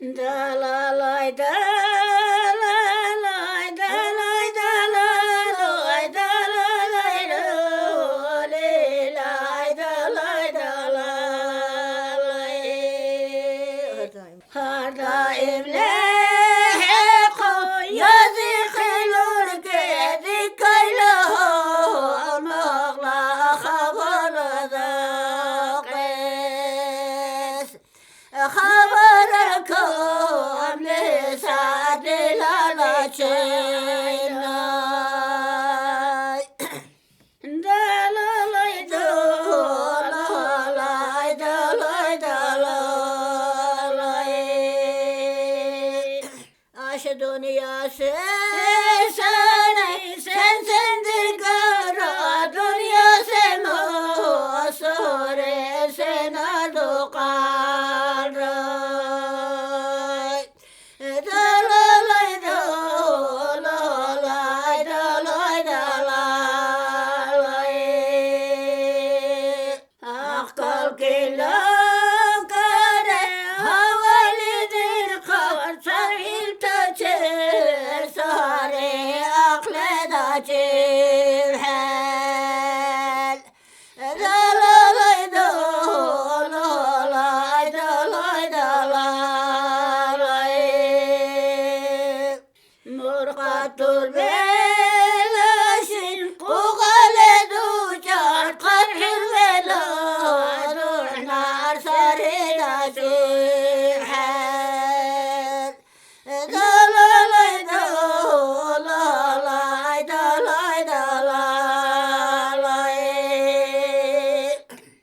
Dalalay dalalay dalalay dalalay dalalay lay dalay dalalay harda evle yazı kılır gedi kayla almakla haberada kes haber kamle sadilala çeyna dalalay dalalay dalalay dalalay aşı dünyası sensindir kara dünya sema sore sena dokar dalalay dalalay dalalay dalalay akal kilam kare havalidir kavar sahil taçer sare akleda çirhel dalalay dalalay dalalay dalalay murqatul belaşin kuğale ducar karhir vela durnar sarıda